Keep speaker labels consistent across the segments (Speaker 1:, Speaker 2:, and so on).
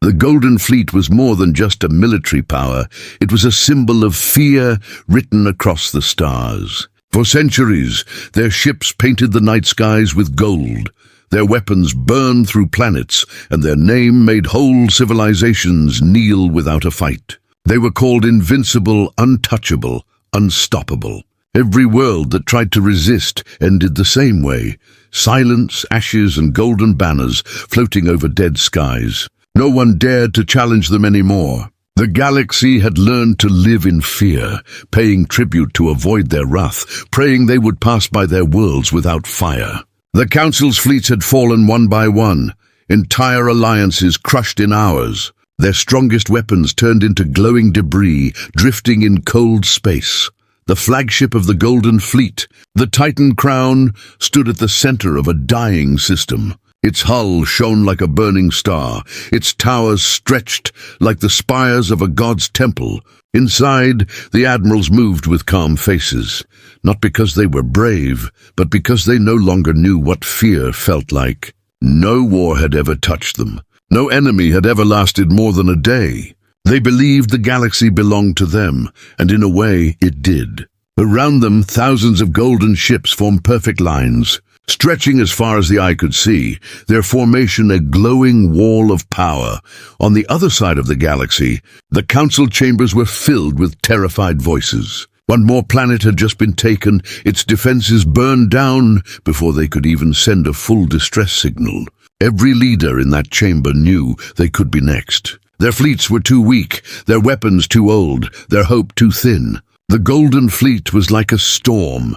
Speaker 1: The Golden Fleet was more than just a military power. It was a symbol of fear written across the stars. For centuries, their ships painted the night skies with gold. Their weapons burned through planets, and their name made whole civilizations kneel without a fight. They were called invincible, untouchable, unstoppable. Every world that tried to resist ended the same way. Silence, ashes, and golden banners floating over dead skies. No one dared to challenge them anymore. The galaxy had learned to live in fear, paying tribute to avoid their wrath, praying they would pass by their worlds without fire. The Council's fleets had fallen one by one, entire alliances crushed in hours. Their strongest weapons turned into glowing debris, drifting in cold space. The flagship of the Golden Fleet, the Titan Crown, stood at the center of a dying system. Its hull shone like a burning star, its towers stretched like the spires of a god's temple. Inside, the admirals moved with calm faces, not because they were brave, but because they no longer knew what fear felt like. No war had ever touched them. No enemy had ever lasted more than a day. They believed the galaxy belonged to them, and in a way it did. Around them, thousands of golden ships formed perfect lines, stretching as far as the eye could see, their formation a glowing wall of power. On the other side of the galaxy, the council chambers were filled with terrified voices. One more planet had just been taken, its defenses burned down before they could even send a full distress signal. Every leader in that chamber knew they could be next. Their fleets were too weak, their weapons too old, their hope too thin. The Golden Fleet was like a storm,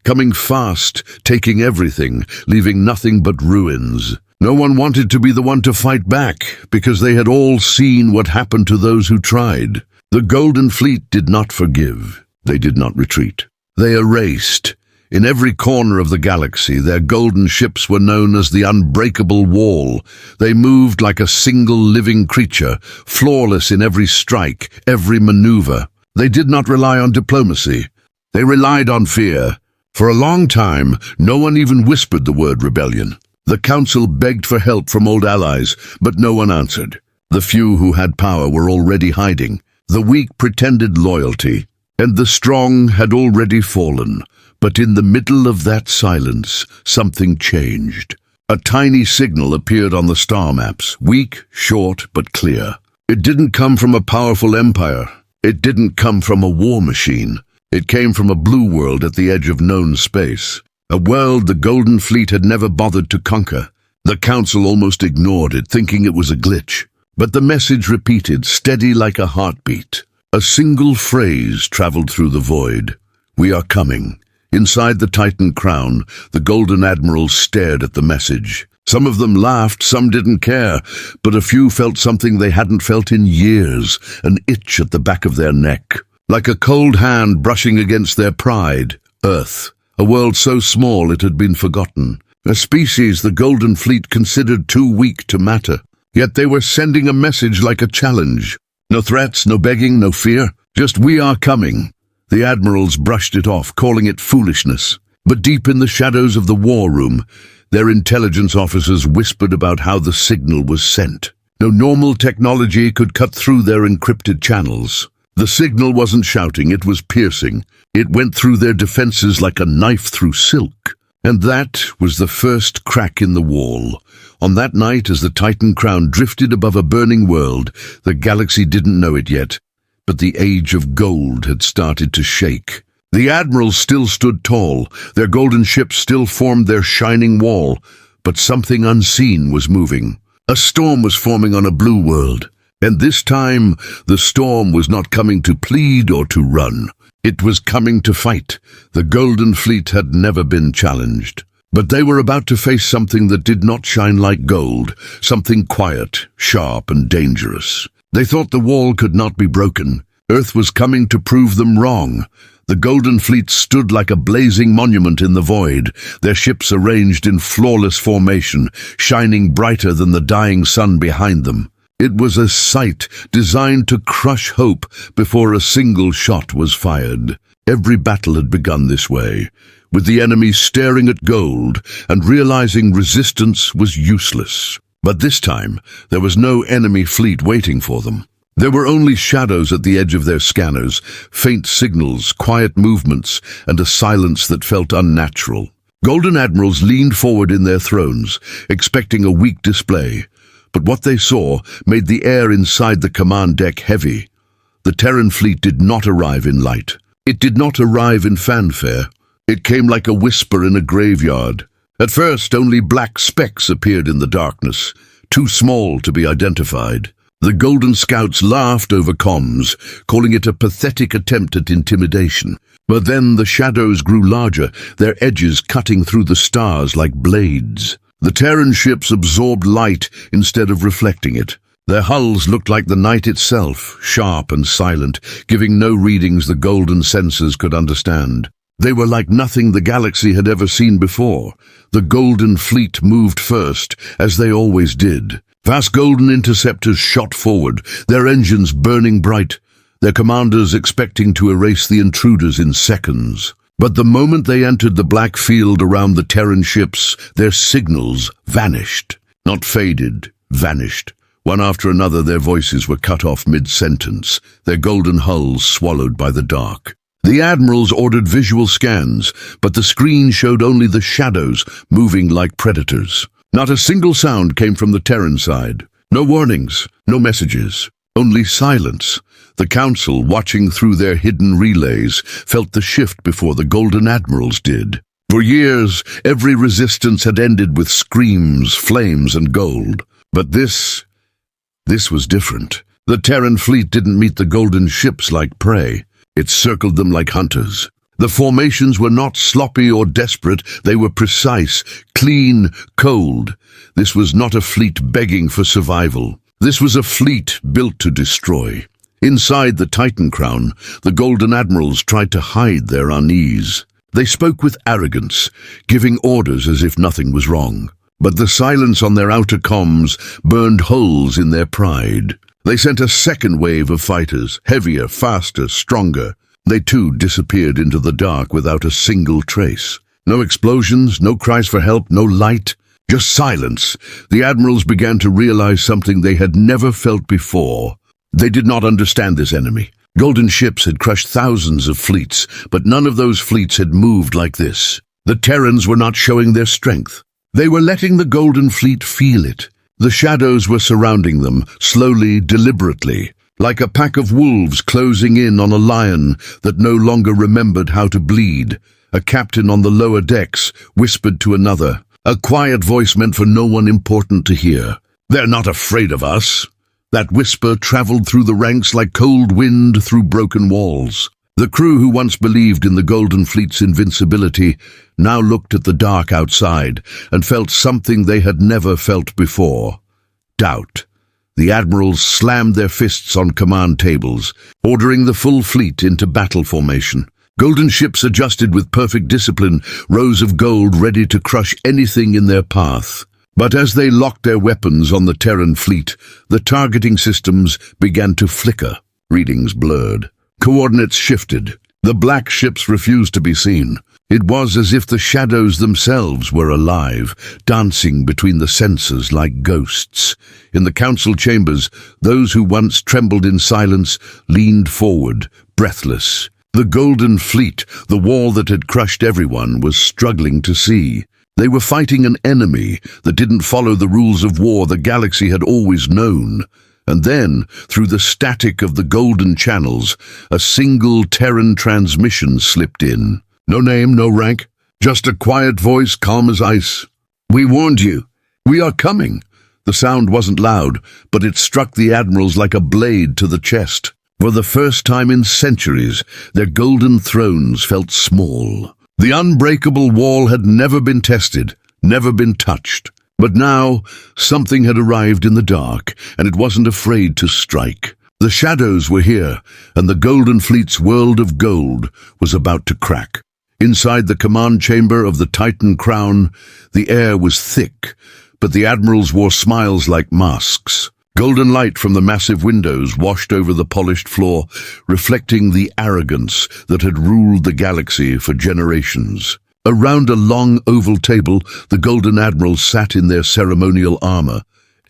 Speaker 1: coming fast, taking everything, leaving nothing but ruins. No one wanted to be the one to fight back, because they had all seen what happened to those who tried. The Golden Fleet did not forgive. They did not retreat. They erased. In every corner of the galaxy, their golden ships were known as the Unbreakable Wall. They moved like a single living creature, flawless in every strike, every maneuver. They did not rely on diplomacy. They relied on fear. For a long time, no one even whispered the word rebellion. The Council begged for help from old allies, but no one answered. The few who had power were already hiding. The weak pretended loyalty, and the strong had already fallen. But in the middle of that silence, something changed. A tiny signal appeared on the star maps, weak, short, but clear. It didn't come from a powerful empire. It didn't come from a war machine. It came from a blue world at the edge of known space. A world the Golden Fleet had never bothered to conquer. The Council almost ignored it, thinking it was a glitch. But the message repeated, steady like a heartbeat. A single phrase traveled through the void. We are coming. Inside the Titan Crown, the Golden Admirals stared at the message. Some of them laughed, some didn't care, but a few felt something they hadn't felt in years, an itch at the back of their neck. Like a cold hand brushing against their pride, Earth, a world so small it had been forgotten. A species the Golden Fleet considered too weak to matter. Yet they were sending a message like a challenge. No threats, no begging, no fear, just we are coming. The admirals brushed it off, calling it foolishness. But deep in the shadows of the war room, their intelligence officers whispered about how the signal was sent. No normal technology could cut through their encrypted channels. The signal wasn't shouting, it was piercing. It went through their defenses like a knife through silk. And that was the first crack in the wall. On that night, as the Titan Crown drifted above a burning world, the galaxy didn't know it yet, but the age of gold had started to shake. The admirals still stood tall, their golden ships still formed their shining wall, but something unseen was moving. A storm was forming on a blue world, and this time the storm was not coming to plead or to run. It was coming to fight. The Golden Fleet had never been challenged. But they were about to face something that did not shine like gold, something quiet, sharp, and dangerous. They thought the wall could not be broken. Earth was coming to prove them wrong. The Golden Fleet stood like a blazing monument in the void, their ships arranged in flawless formation, shining brighter than the dying sun behind them. It was a sight designed to crush hope before a single shot was fired. Every battle had begun this way, with the enemy staring at gold and realizing resistance was useless. But this time, there was no enemy fleet waiting for them. There were only shadows at the edge of their scanners, faint signals, quiet movements, and a silence that felt unnatural. Golden Admirals leaned forward in their thrones, expecting a weak display. But what they saw made the air inside the command deck heavy. The Terran fleet did not arrive in light. It did not arrive in fanfare. It came like a whisper in a graveyard. At first, only black specks appeared in the darkness, too small to be identified. The Golden Scouts laughed over comms, calling it a pathetic attempt at intimidation. But then the shadows grew larger, their edges cutting through the stars like blades. The Terran ships absorbed light instead of reflecting it. Their hulls looked like the night itself, sharp and silent, giving no readings the golden sensors could understand. They were like nothing the galaxy had ever seen before. The Golden Fleet moved first, as they always did. Vast golden interceptors shot forward, their engines burning bright, their commanders expecting to erase the intruders in seconds. But the moment they entered the black field around the Terran ships, their signals vanished. Not faded, vanished. One after another their voices were cut off mid-sentence, their golden hulls swallowed by the dark. The admirals ordered visual scans, but the screen showed only the shadows moving like predators. Not a single sound came from the Terran side. No warnings, no messages, only silence. The Council, watching through their hidden relays, felt the shift before the Golden Admirals did. For years, every resistance had ended with screams, flames, and gold. But this was different. The Terran fleet didn't meet the golden ships like prey. It circled them like hunters. The formations were not sloppy or desperate, they were precise, clean, cold. This was not a fleet begging for survival. This was a fleet built to destroy. Inside the Titan crown, the Golden Admirals tried to hide their unease. They spoke with arrogance, giving orders as if nothing was wrong. But the silence on their outer comms burned holes in their pride. They sent a second wave of fighters, heavier, faster, stronger. They too disappeared into the dark without a single trace. No explosions, no cries for help, no light, just silence. The admirals began to realize something they had never felt before. They did not understand this enemy. Golden ships had crushed thousands of fleets, but none of those fleets had moved like this. The Terrans were not showing their strength. They were letting the Golden Fleet feel it. The shadows were surrounding them, slowly, deliberately, like a pack of wolves closing in on a lion that no longer remembered how to bleed. A captain on the lower decks whispered to another, a quiet voice meant for no one important to hear. "They're not afraid of us." That whisper traveled through the ranks like cold wind through broken walls. The crew who once believed in the Golden Fleet's invincibility now looked at the dark outside and felt something they had never felt before. Doubt. The admirals slammed their fists on command tables, ordering the full fleet into battle formation. Golden ships adjusted with perfect discipline, rows of gold ready to crush anything in their path. But as they locked their weapons on the Terran fleet, the targeting systems began to flicker. Readings blurred. Coordinates shifted. The black ships refused to be seen. It was as if the shadows themselves were alive, dancing between the sensors like ghosts. In the council chambers, those who once trembled in silence leaned forward, breathless. The Golden Fleet, the wall that had crushed everyone, was struggling to see. They were fighting an enemy that didn't follow the rules of war the galaxy had always known. And then, through the static of the golden channels, a single Terran transmission slipped in. No name, no rank, just a quiet voice, calm as ice. "We warned you. We are coming." The sound wasn't loud, but it struck the admirals like a blade to the chest. For the first time in centuries, their golden thrones felt small. The Unbreakable Wall had never been tested, never been touched. But now, something had arrived in the dark, and it wasn't afraid to strike. The shadows were here, and the Golden Fleet's world of gold was about to crack. Inside the command chamber of the Titan crown, the air was thick, but the admirals wore smiles like masks. Golden light from the massive windows washed over the polished floor, reflecting the arrogance that had ruled the galaxy for generations. Around a long oval table, the Golden Admirals sat in their ceremonial armor,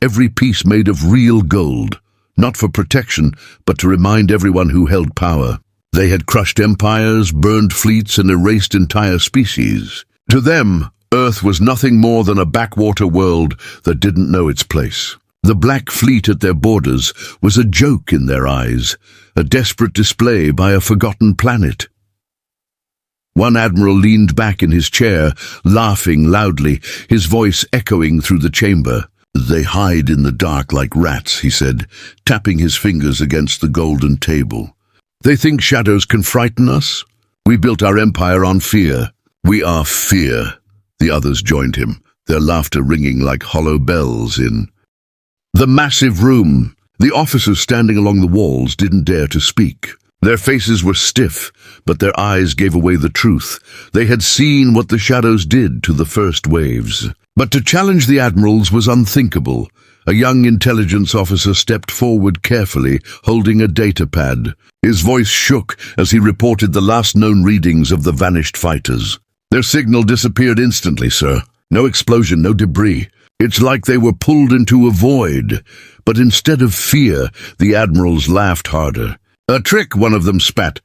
Speaker 1: every piece made of real gold, not for protection, but to remind everyone who held power. They had crushed empires, burned fleets, and erased entire species. To them, Earth was nothing more than a backwater world that didn't know its place. The Black Fleet at their borders was a joke in their eyes, a desperate display by a forgotten planet. One admiral leaned back in his chair, laughing loudly, his voice echoing through the chamber. "They hide in the dark like rats," he said, tapping his fingers against the golden table. "They think shadows can frighten us? We built our empire on fear. We are fear." The others joined him, their laughter ringing like hollow bells in the massive room. The officers standing along the walls didn't dare to speak. Their faces were stiff, but their eyes gave away the truth. They had seen what the shadows did to the first waves. But to challenge the admirals was unthinkable. A young intelligence officer stepped forward carefully, holding a data pad. His voice shook as he reported the last known readings of the vanished fighters. "Their signal disappeared instantly, sir. No explosion, no debris. It's like they were pulled into a void." But instead of fear, the admirals laughed harder. "A trick," one of them spat.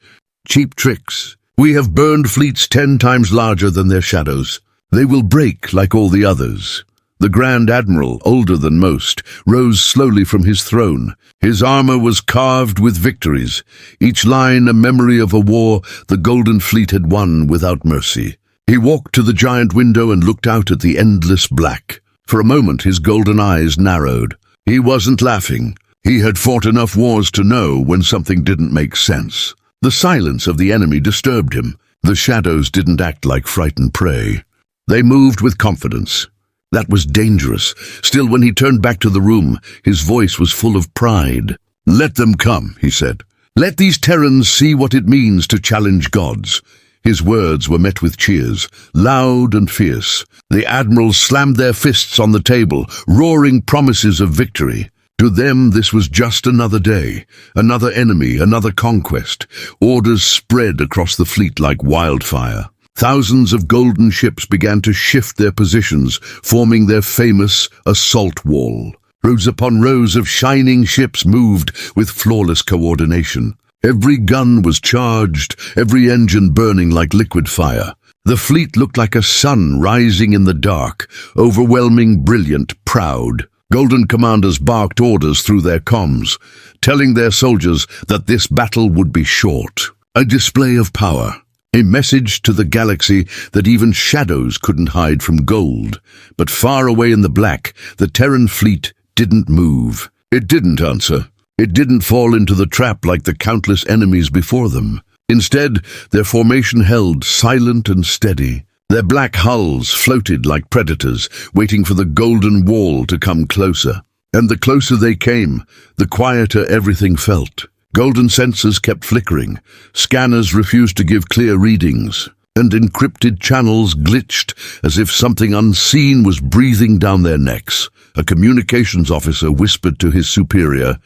Speaker 1: "Cheap tricks. We have burned fleets 10 times larger than their shadows. They will break like all the others." The Grand Admiral, older than most, rose slowly from his throne. His armor was carved with victories, each line a memory of a war the Golden Fleet had won without mercy. He walked to the giant window and looked out at the endless black. For a moment his golden eyes narrowed. He wasn't laughing. He had fought enough wars to know when something didn't make sense. The silence of the enemy disturbed him. The shadows didn't act like frightened prey. They moved with confidence. That was dangerous. Still, when he turned back to the room, his voice was full of pride. "Let them come," he said. "Let these Terrans see what it means to challenge gods." His words were met with cheers, loud and fierce. The admirals slammed their fists on the table, roaring promises of victory. To them, this was just another day, another enemy, another conquest. Orders spread across the fleet like wildfire. Thousands of golden ships began to shift their positions, forming their famous assault wall. Rows upon rows of shining ships moved with flawless coordination. Every gun was charged, every engine burning like liquid fire. The fleet looked like a sun rising in the dark, overwhelming, brilliant, proud. Golden commanders barked orders through their comms, telling their soldiers that this battle would be short. A display of power, a message to the galaxy that even shadows couldn't hide from gold. But far away in the black, the Terran fleet didn't move. It didn't answer. It didn't fall into the trap like the countless enemies before them. Instead, their formation held, silent and steady. Their black hulls floated like predators, waiting for the golden wall to come closer. And the closer they came, the quieter everything felt. Golden sensors kept flickering, scanners refused to give clear readings, and encrypted channels glitched as if something unseen was breathing down their necks. A communications officer whispered to his superior,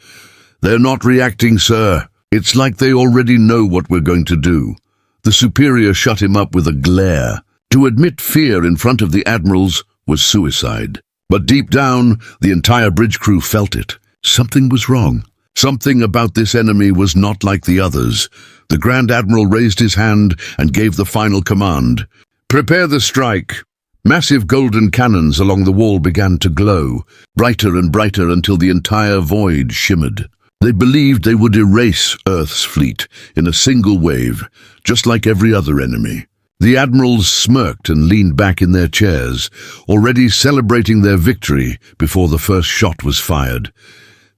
Speaker 1: "They're not reacting, sir. It's like they already know what we're going to do." The superior shut him up with a glare. To admit fear in front of the admirals was suicide. But deep down, the entire bridge crew felt it. Something was wrong. Something about this enemy was not like the others. The Grand Admiral raised his hand and gave the final command. "Prepare the strike." Massive golden cannons along the wall began to glow, brighter and brighter until the entire void shimmered. They believed they would erase Earth's fleet in a single wave, just like every other enemy. The admirals smirked and leaned back in their chairs, already celebrating their victory before the first shot was fired.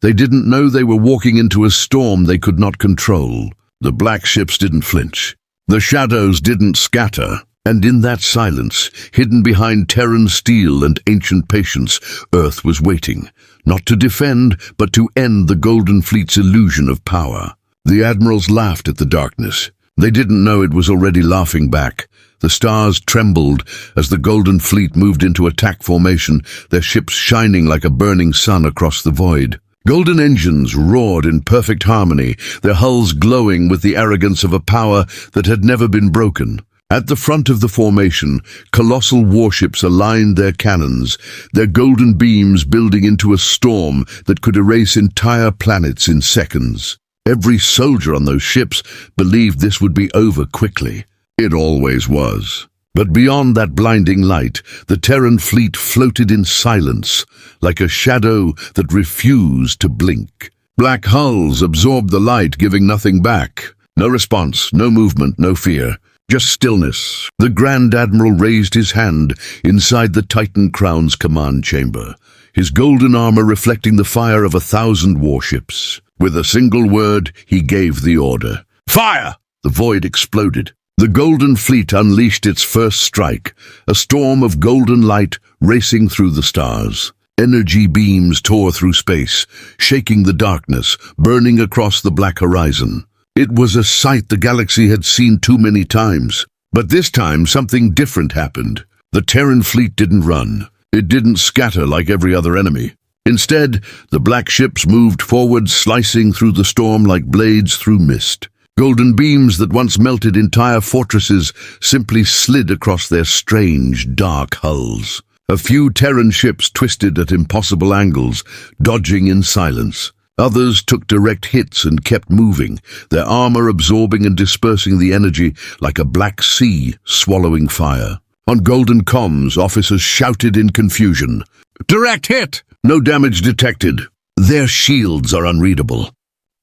Speaker 1: They didn't know they were walking into a storm they could not control. The black ships didn't flinch. The shadows didn't scatter. And in that silence, hidden behind Terran steel and ancient patience, Earth was waiting, not to defend, but to end the Golden Fleet's illusion of power. The admirals laughed at the darkness. They didn't know it was already laughing back. The stars trembled as the Golden Fleet moved into attack formation, their ships shining like a burning sun across the void. Golden engines roared in perfect harmony, their hulls glowing with the arrogance of a power that had never been broken. At the front of the formation, colossal warships aligned their cannons, their golden beams building into a storm that could erase entire planets in seconds. Every soldier on those ships believed this would be over quickly. It always was. But beyond that blinding light, the Terran fleet floated in silence, like a shadow that refused to blink. Black hulls absorbed the light, giving nothing back. No response, no movement, no fear. Just stillness. The Grand Admiral raised his hand inside the Titan Crown's command chamber, his golden armor reflecting the fire of 1,000 warships. With a single word, he gave the order. Fire! The void exploded. The Golden Fleet unleashed its first strike, a storm of golden light racing through the stars. Energy beams tore through space, shaking the darkness, burning across the black horizon. It was a sight the galaxy had seen too many times. But this time, something different happened. The Terran fleet didn't run. It didn't scatter like every other enemy. Instead, the black ships moved forward, slicing through the storm like blades through mist. Golden beams that once melted entire fortresses simply slid across their strange, dark hulls. A few Terran ships twisted at impossible angles, dodging in silence. Others took direct hits and kept moving, their armor absorbing and dispersing the energy like a black sea swallowing fire. On golden comms, officers shouted in confusion. Direct hit! No damage detected. Their shields are unreadable.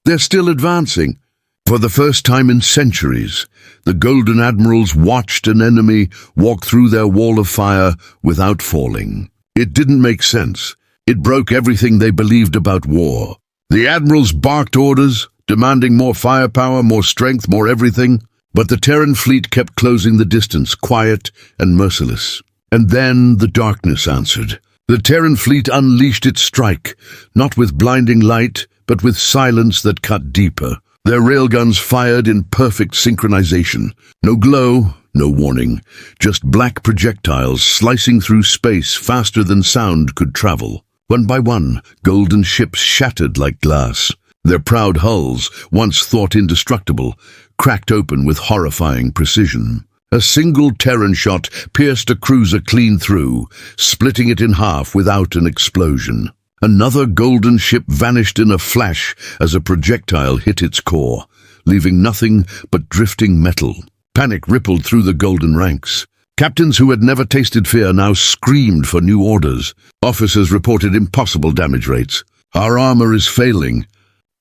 Speaker 1: They're still advancing. For the first time in centuries, the Golden Admirals watched an enemy walk through their wall of fire without falling. It didn't make sense. It broke everything they believed about war. The admirals barked orders, demanding more firepower, more strength, more everything. But the Terran fleet kept closing the distance, quiet and merciless. And then the darkness answered. The Terran fleet unleashed its strike, not with blinding light, but with silence that cut deeper. Their railguns fired in perfect synchronization. No glow, no warning, just black projectiles slicing through space faster than sound could travel. One by one, golden ships shattered like glass. Their proud hulls, once thought indestructible, cracked open with horrifying precision. A single Terran shot pierced a cruiser clean through, splitting it in half without an explosion. Another golden ship vanished in a flash as a projectile hit its core, leaving nothing but drifting metal. Panic rippled through the golden ranks. Captains who had never tasted fear now screamed for new orders. Officers reported impossible damage rates. Our armor is failing.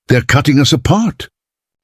Speaker 1: They're cutting us apart.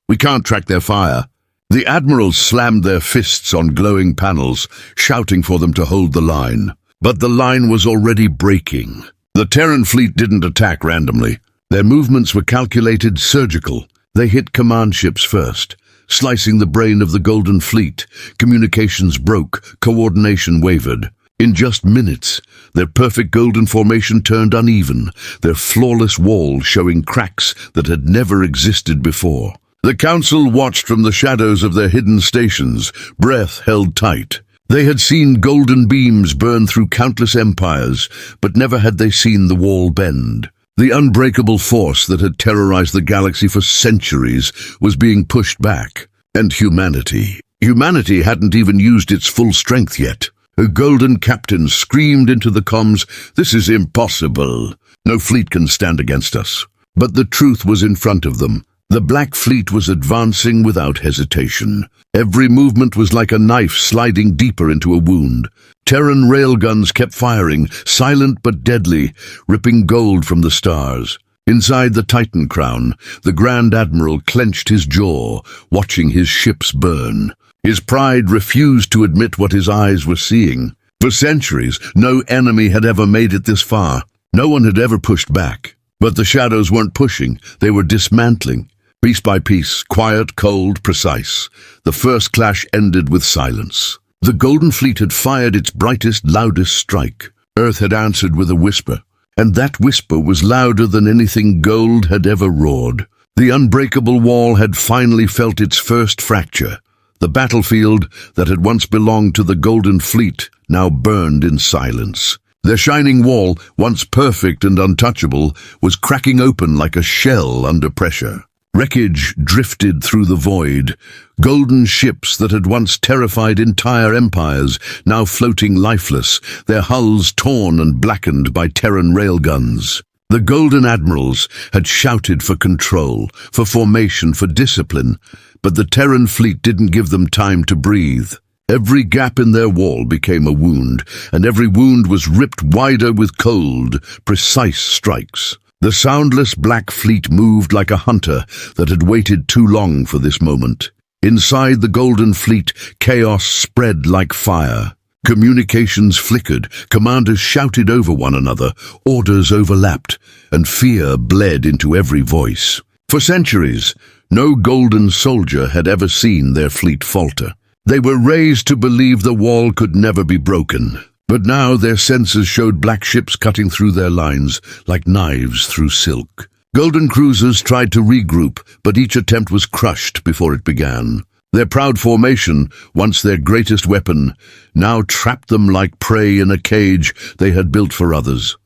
Speaker 1: We can't track their fire. The admirals slammed their fists on glowing panels, shouting for them to hold the line. But the line was already breaking. The Terran fleet didn't attack randomly. Their movements were calculated, surgical. They hit command ships first, slicing the brain of the Golden Fleet. Communications broke, coordination wavered. In just minutes, their perfect golden formation turned uneven, their flawless wall showing cracks that had never existed before. The Council watched from the shadows of their hidden stations, breath held tight. They had seen golden beams burn through countless empires, but never had they seen the wall bend. The unbreakable force that had terrorized the galaxy for centuries was being pushed back. And humanity hadn't even used its full strength yet. A golden captain screamed into the comms, "This is impossible. No fleet can stand against us." But the truth was in front of them. The Black Fleet was advancing without hesitation. Every movement was like a knife sliding deeper into a wound. Terran railguns kept firing, silent but deadly, ripping gold from the stars. Inside the Titan Crown, the Grand Admiral clenched his jaw, watching his ships burn. His pride refused to admit what his eyes were seeing. For centuries, no enemy had ever made it this far. No one had ever pushed back. But the shadows weren't pushing, they were dismantling. Piece by piece, quiet, cold, precise. The first clash ended with silence. The Golden Fleet had fired its brightest, loudest strike. Earth had answered with a whisper, and that whisper was louder than anything gold had ever roared. The Unbreakable Wall had finally felt its first fracture. The battlefield that had once belonged to the Golden Fleet now burned in silence. Their shining wall, once perfect and untouchable, was cracking open like a shell under pressure. Wreckage drifted through the void. Golden ships that had once terrified entire empires, now floating lifeless, their hulls torn and blackened by Terran railguns. The Golden Admirals had shouted for control, for formation, for discipline, but the Terran fleet didn't give them time to breathe. Every gap in their wall became a wound, and every wound was ripped wider with cold, precise strikes. The soundless Black Fleet moved like a hunter that had waited too long for this moment. Inside the Golden Fleet, chaos spread like fire. Communications flickered, commanders shouted over one another, orders overlapped, and fear bled into every voice. For centuries, no golden soldier had ever seen their fleet falter. They were raised to believe the wall could never be broken. But now their senses showed black ships cutting through their lines like knives through silk. Golden cruisers tried to regroup, but each attempt was crushed before it began. Their proud formation, once their greatest weapon, now trapped them like prey in a cage they had built for others.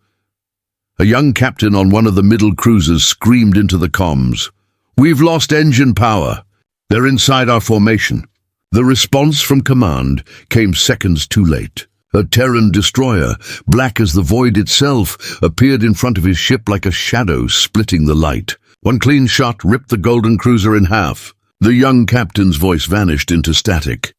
Speaker 1: A young captain on one of the middle cruisers screamed into the comms, "We've lost engine power. They're inside our formation." The response from command came seconds too late. A Terran destroyer, black as the void itself, appeared in front of his ship like a shadow splitting the light. One clean shot ripped the golden cruiser in half. The young captain's voice vanished into static.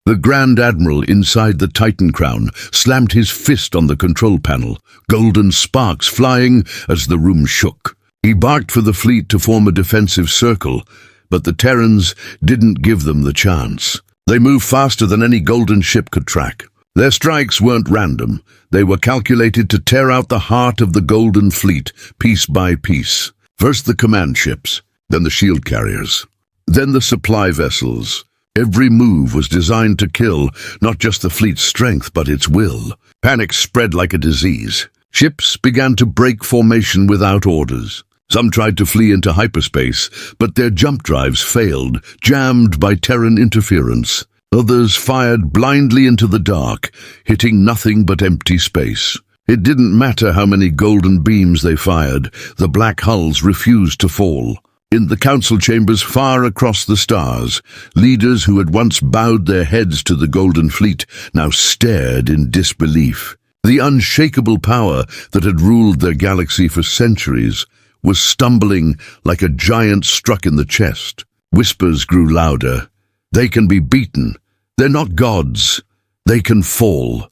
Speaker 1: The Grand Admiral inside the Titan crown slammed his fist on the control panel, golden sparks flying as the room shook. He barked for the fleet to form a defensive circle, but the Terrans didn't give them the chance. They moved faster than any golden ship could track. Their strikes weren't random. They were calculated to tear out the heart of the Golden Fleet, piece by piece. First the command ships, then the shield carriers, then the supply vessels. Every move was designed to kill not just the fleet's strength, but its will. Panic spread like a disease. Ships began to break formation without orders. Some tried to flee into hyperspace, but their jump drives failed, jammed by Terran interference. Others fired blindly into the dark, hitting nothing but empty space. It didn't matter how many golden beams they fired, the black hulls refused to fall. In the council chambers far across the stars, leaders who had once bowed their heads to the Golden Fleet now stared in disbelief. The unshakable power that had ruled their galaxy for centuries was stumbling like a giant struck in the chest. Whispers grew louder. They can be beaten. They're not gods. They can fall.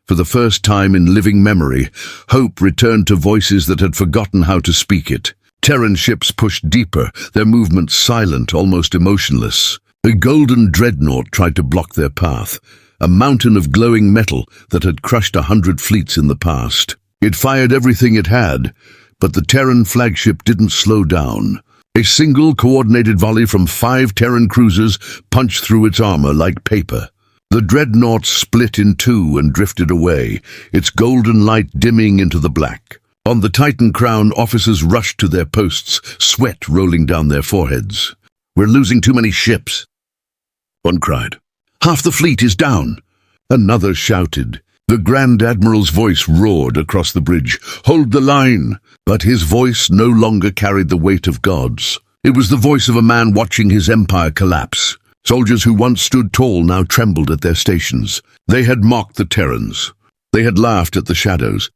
Speaker 1: For the first time in living memory, hope returned to voices that had forgotten how to speak it. Terran ships pushed deeper, their movements silent, almost emotionless. A golden dreadnought tried to block their path, a mountain of glowing metal that had crushed 100 fleets in the past. It fired everything it had, but the Terran flagship didn't slow down. A single coordinated volley from 5 Terran cruisers punched through its armor like paper. The dreadnought split in two and drifted away, its golden light dimming into the black. On the Titan crown, officers rushed to their posts, sweat rolling down their foreheads. "We're losing too many ships," one cried. "Half the fleet is down." Another shouted. The Grand Admiral's voice roared across the bridge, "Hold the line!" But his voice no longer carried the weight of gods. It was the voice of a man watching his empire collapse. Soldiers who once stood tall now trembled at their stations. They had mocked the Terrans. They had laughed at the shadows.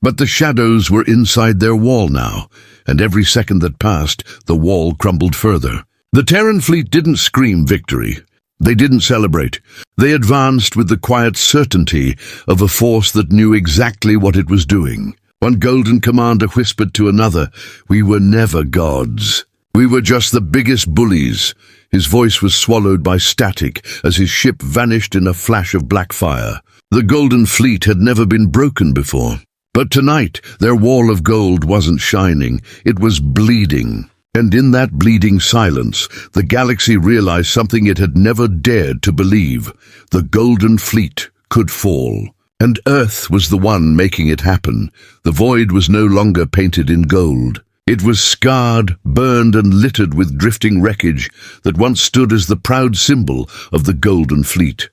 Speaker 1: But the shadows were inside their wall now, and every second that passed, the wall crumbled further. The Terran fleet didn't scream victory. They didn't celebrate. They advanced with the quiet certainty of a force that knew exactly what it was doing. One golden commander whispered to another, "We were never gods. We were just the biggest bullies." His voice was swallowed by static as his ship vanished in a flash of black fire. The Golden Fleet had never been broken before. But tonight, their wall of gold wasn't shining. It was bleeding. And in that bleeding silence, the galaxy realized something it had never dared to believe. The Golden Fleet could fall. And Earth was the one making it happen. The void was no longer painted in gold. It was scarred, burned, and littered with drifting wreckage that once stood as the proud symbol of the Golden Fleet.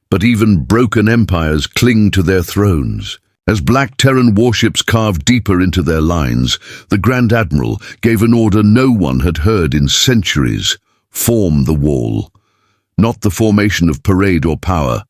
Speaker 1: But even broken empires cling to their thrones. As black Terran warships carved deeper into their lines, the Grand Admiral gave an order no one had heard in centuries: form the wall. Not the formation of parade or power,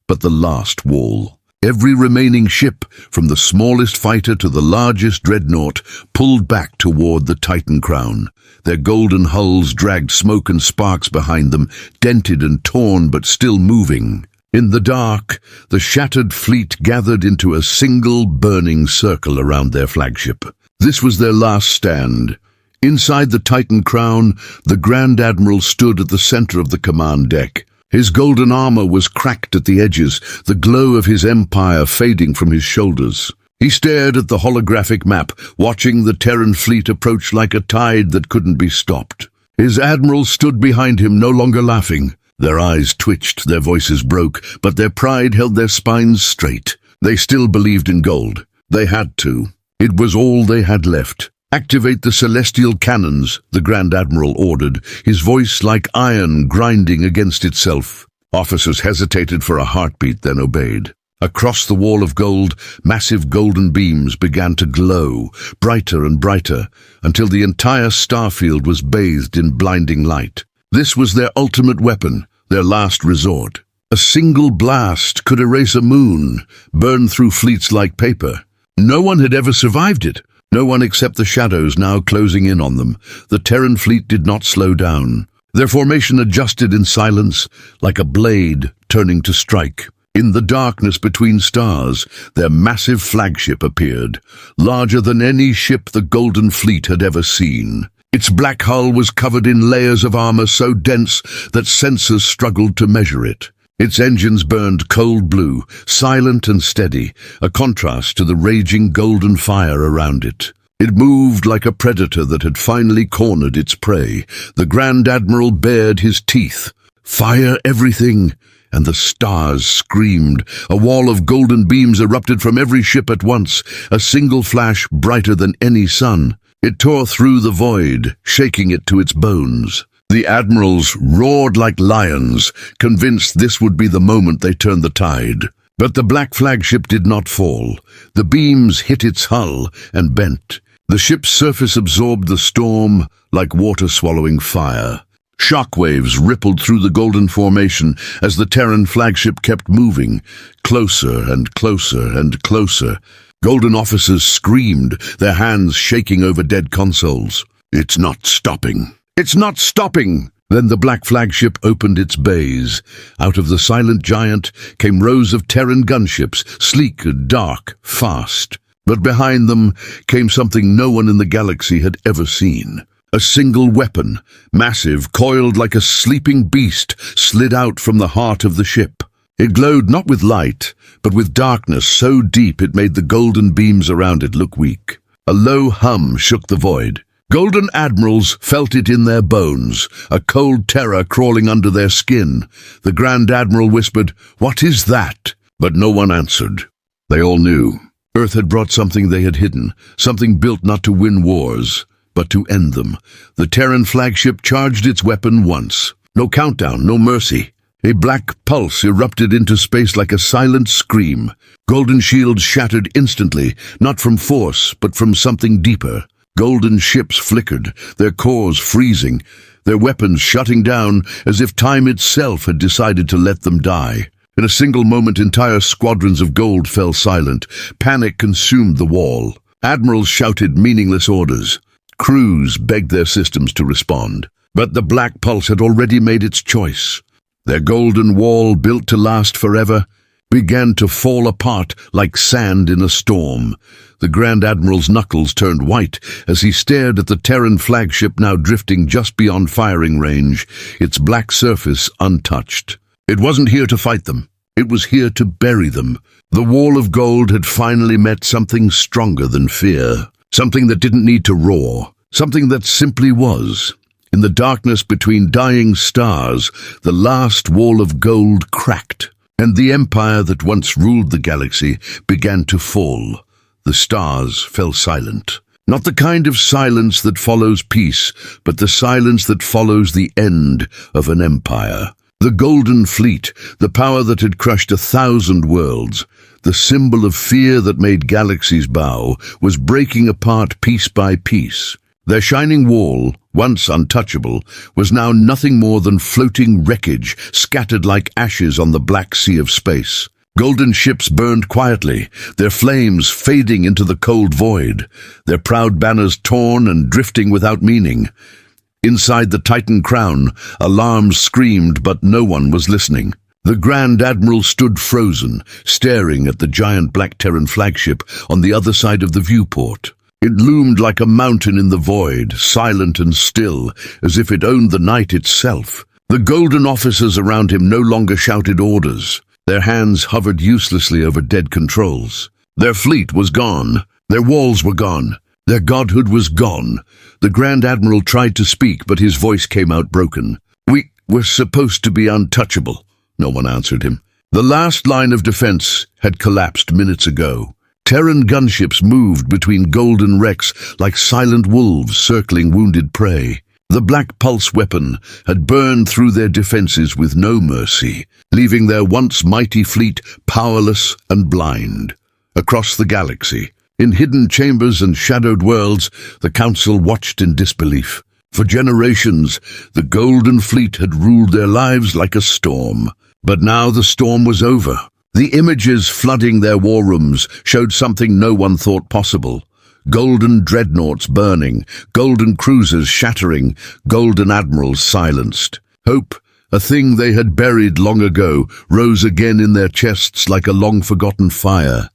Speaker 1: but the last wall. Every remaining ship, from the smallest fighter to the largest dreadnought, pulled back toward the Titan crown. Their golden hulls dragged smoke and sparks behind them, dented and torn but still moving. In the dark, the shattered fleet gathered into a single burning circle around their flagship. This was their last stand. Inside the Titan crown, the Grand Admiral stood at the center of the command deck. His golden armor was cracked at the edges, the glow of his empire fading from his shoulders. He stared at the holographic map, watching the Terran fleet approach like a tide that couldn't be stopped. His admirals stood behind him, no longer laughing. Their eyes twitched, their voices broke, but their pride held their spines straight. They still believed in gold. They had to. It was all they had left. "Activate the celestial cannons," the Grand Admiral ordered, his voice like iron grinding against itself. Officers hesitated for a heartbeat, then obeyed. Across the wall of gold, massive golden beams began to glow, brighter and brighter, until the entire starfield was bathed in blinding light. This was their ultimate weapon, their last resort. A single blast could erase a moon, burn through fleets like paper. No one had ever survived it. No one except the shadows now closing in on them. The Terran fleet did not slow down. Their formation adjusted in silence, like a blade turning to strike. In the darkness between stars, their massive flagship appeared, larger than any ship the Golden Fleet had ever seen. Its black hull was covered in layers of armor so dense that sensors struggled to measure it. Its engines burned cold blue, silent and steady, a contrast to the raging golden fire around it. It moved like a predator that had finally cornered its prey. The Grand Admiral bared his teeth. "Fire everything!" And the stars screamed. A wall of golden beams erupted from every ship at once, a single flash brighter than any sun. It tore through the void, shaking it to its bones. The admirals roared like lions, convinced this would be the moment they turned the tide. But the black flagship did not fall. The beams hit its hull and bent. The ship's surface absorbed the storm like water swallowing fire. Shockwaves rippled through the golden formation as the Terran flagship kept moving, closer and closer and closer. Golden officers screamed, their hands shaking over dead consoles. "It's not stopping! It's not stopping!" Then the black flagship opened its bays. Out of the silent giant came rows of Terran gunships, sleek, dark, fast. But behind them came something no one in the galaxy had ever seen. A single weapon, massive, coiled like a sleeping beast, slid out from the heart of the ship. It glowed not with light, but with darkness so deep it made the golden beams around it look weak. A low hum shook the void. Golden admirals felt it in their bones, a cold terror crawling under their skin. The Grand Admiral whispered, "What is that?" But no one answered. They all knew. Earth had brought something they had hidden, something built not to win wars, but to end them. The Terran flagship charged its weapon once. No countdown, no mercy. A black pulse erupted into space like a silent scream. Golden shields shattered instantly, not from force, but from something deeper. Golden ships flickered, their cores freezing, their weapons shutting down as if time itself had decided to let them die. In a single moment, entire squadrons of gold fell silent. Panic consumed the wall. Admirals shouted meaningless orders. Crews begged their systems to respond. But the black pulse had already made its choice. Their golden wall, built to last forever, began to fall apart like sand in a storm. The Grand Admiral's knuckles turned white as he stared at the Terran flagship now drifting just beyond firing range, its black surface untouched. It wasn't here to fight them. It was here to bury them. The wall of gold had finally met something stronger than fear, something that didn't need to roar, something that simply was. In the darkness between dying stars, the last wall of gold cracked, and the empire that once ruled the galaxy began to fall. The stars fell silent. Not the kind of silence that follows peace, but the silence that follows the end of an empire. The Golden Fleet, the power that had crushed 1,000 worlds, the symbol of fear that made galaxies bow, was breaking apart piece by piece. Their shining wall, once untouchable, was now nothing more than floating wreckage scattered like ashes on the black sea of space. Golden ships burned quietly, their flames fading into the cold void, their proud banners torn and drifting without meaning. Inside the Titan crown, alarms screamed, but no one was listening. The Grand Admiral stood frozen, staring at the giant black Terran flagship on the other side of the viewport. It loomed like a mountain in the void, silent and still, as if it owned the night itself. The golden officers around him no longer shouted orders. Their hands hovered uselessly over dead controls. Their fleet was gone. Their walls were gone. Their godhood was gone. The Grand Admiral tried to speak, but his voice came out broken. "We were supposed to be untouchable." No one answered him. The last line of defense had collapsed minutes ago. Terran gunships moved between golden wrecks like silent wolves circling wounded prey. The Black Pulse weapon had burned through their defenses with no mercy, leaving their once mighty fleet powerless and blind. Across the galaxy, in hidden chambers and shadowed worlds, the Council watched in disbelief. For generations, the Golden Fleet had ruled their lives like a storm. But now the storm was over. The images flooding their war rooms showed something no one thought possible. Golden dreadnoughts burning, golden cruisers shattering, golden admirals silenced. Hope, a thing they had buried long ago, rose again in their chests like a long-forgotten fire.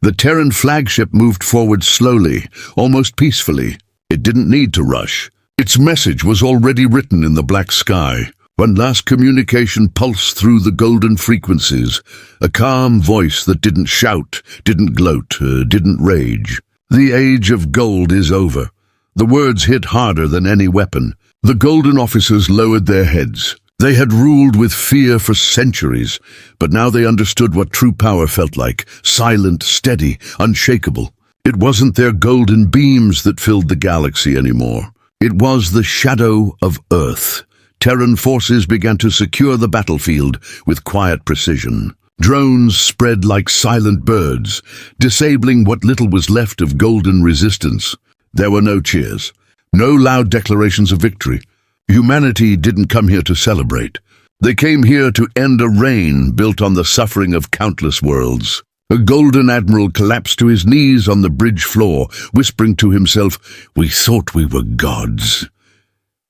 Speaker 1: The Terran flagship moved forward slowly, almost peacefully. It didn't need to rush. Its message was already written in the black sky. When last communication pulsed through the golden frequencies, a calm voice that didn't shout, didn't gloat, didn't rage. The age of gold is over. The words hit harder than any weapon. The golden officers lowered their heads. They had ruled with fear for centuries, but now they understood what true power felt like, silent, steady, unshakable. It wasn't their golden beams that filled the galaxy anymore. It was the shadow of Earth. Terran forces began to secure the battlefield with quiet precision. Drones spread like silent birds, disabling what little was left of golden resistance. There were no cheers, no loud declarations of victory. Humanity didn't come here to celebrate. They came here to end a reign built on the suffering of countless worlds. A golden admiral collapsed to his knees on the bridge floor, whispering to himself, "We thought we were gods."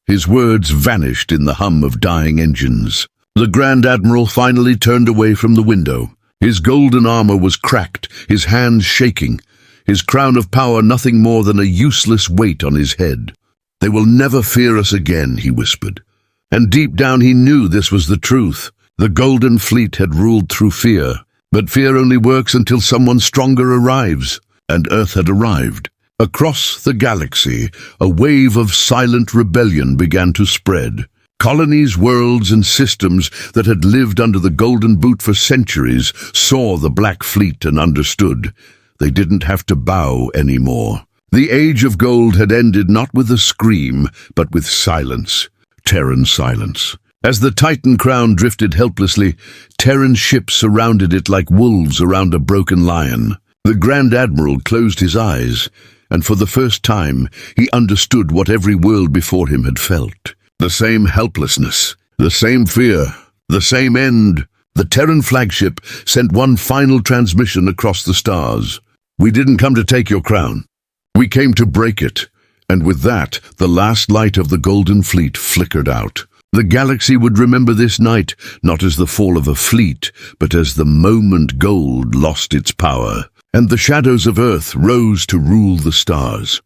Speaker 1: His words vanished in the hum of dying engines. The Grand Admiral finally turned away from the window. His golden armor was cracked, his hands shaking, his crown of power nothing more than a useless weight on his head. "They will never fear us again," he whispered. And deep down he knew this was the truth. The Golden Fleet had ruled through fear, but fear only works until someone stronger arrives, and Earth had arrived. Across the galaxy, a wave of silent rebellion began to spread. Colonies, worlds, and systems that had lived under the Golden Boot for centuries saw the Black Fleet and understood. They didn't have to bow anymore. The Age of Gold had ended not with a scream, but with silence. Terran silence. As the Titan crown drifted helplessly, Terran ships surrounded it like wolves around a broken lion. The Grand Admiral closed his eyes, and for the first time he understood what every world before him had felt. The same helplessness, the same fear, the same end. The Terran flagship sent one final transmission across the stars. "We didn't come to take your crown. We came to break it." And with that, the last light of the Golden Fleet flickered out. The galaxy would remember this night, not as the fall of a fleet, but as the moment gold lost its power, and the shadows of Earth rose to rule the stars.